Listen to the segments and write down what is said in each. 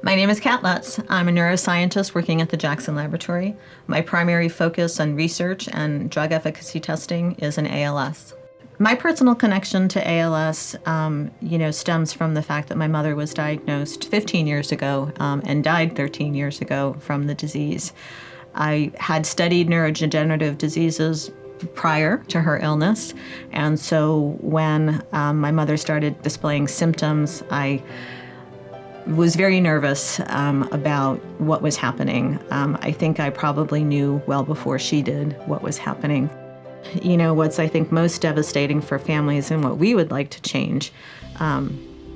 My name is Kat Lutz. I'm a neuroscientist working at the Jackson Laboratory. My primary focus on research and drug efficacy testing is in ALS. My personal connection to ALS, stems from the fact that my mother was diagnosed 15 years ago and died 13 years ago from the disease. I had studied neurodegenerative diseases prior to her illness, and so when my mother started displaying symptoms, I was very nervous about what was happening. I think I probably knew well before she did what was happening. You know, what's I think most devastating for families and what we would like to change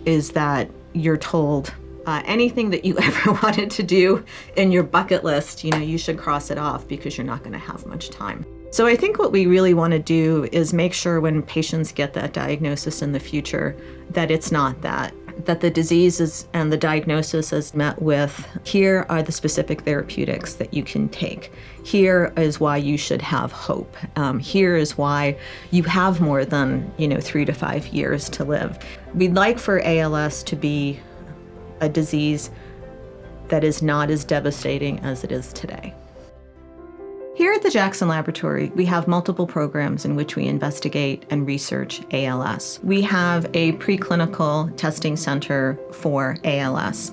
is that you're told anything that you ever wanted to do in your bucket list, you should cross it off because you're not going to have much time. So I think what we really want to do is make sure when patients get that diagnosis in the future that it's not that the disease is, and the diagnosis is met with, here are the specific therapeutics that you can take. Here is why you should have hope. Here is why you have more than 3 to 5 years to live. We'd like for ALS to be a disease that is not as devastating as it is today. Here at the Jackson Laboratory, we have multiple programs in which we investigate and research ALS. We have a preclinical testing center for ALS.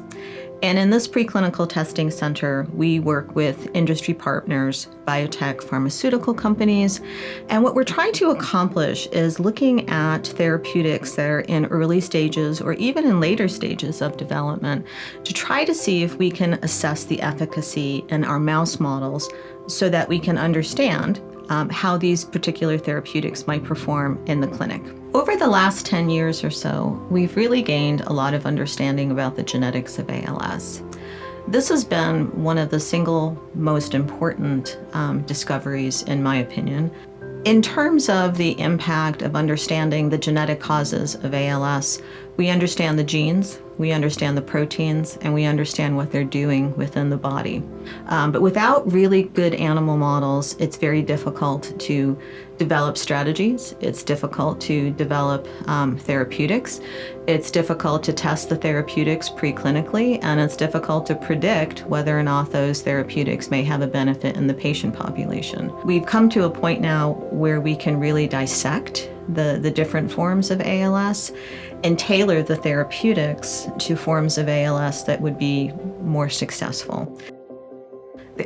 And in this preclinical testing center, we work with industry partners, biotech, pharmaceutical companies. And what we're trying to accomplish is looking at therapeutics that are in early stages or even in later stages of development to try to see if we can assess the efficacy in our mouse models so that we can understand how these particular therapeutics might perform in the clinic. Over the last 10 years or so, we've really gained a lot of understanding about the genetics of ALS. This has been one of the single most important discoveries, in my opinion. In terms of the impact of understanding the genetic causes of ALS, we understand the genes, we understand the proteins, and we understand what they're doing within the body. But without really good animal models, it's very difficult to develop strategies. It's difficult to develop therapeutics. It's difficult to test the therapeutics preclinically, and it's difficult to predict whether or not those therapeutics may have a benefit in the patient population. We've come to a point now where we can really dissect the different forms of ALS and tailor the therapeutics to forms of ALS that would be more successful.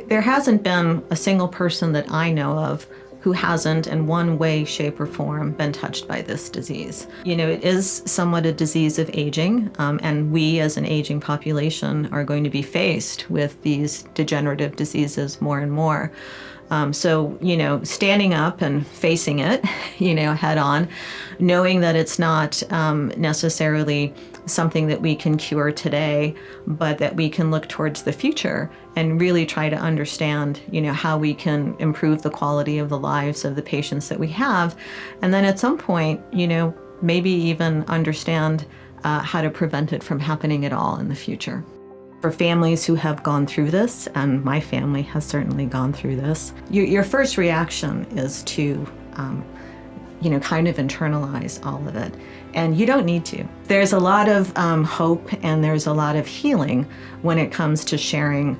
There hasn't been a single person that I know of who hasn't in one way, shape, or form been touched by this disease. It is somewhat a disease of aging, and we as an aging population are going to be faced with these degenerative diseases more and more. So, standing up and facing it, head on, knowing that it's not necessarily something that we can cure today, but that we can look towards the future and really try to understand, how we can improve the quality of the lives of the patients that we have. And then at some point, maybe even understand how to prevent it from happening at all in the future. For families who have gone through this, and my family has certainly gone through this, your first reaction is to, kind of internalize all of it. And you don't need to. There's a lot of hope and there's a lot of healing when it comes to sharing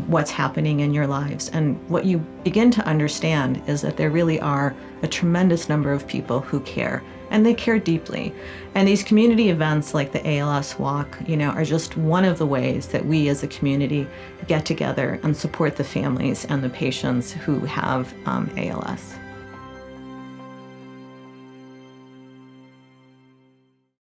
what's happening in your lives. And what you begin to understand is that there really are a tremendous number of people who care, and they care deeply. And these community events like the ALS Walk, are just one of the ways that we as a community get together and support the families and the patients who have ALS.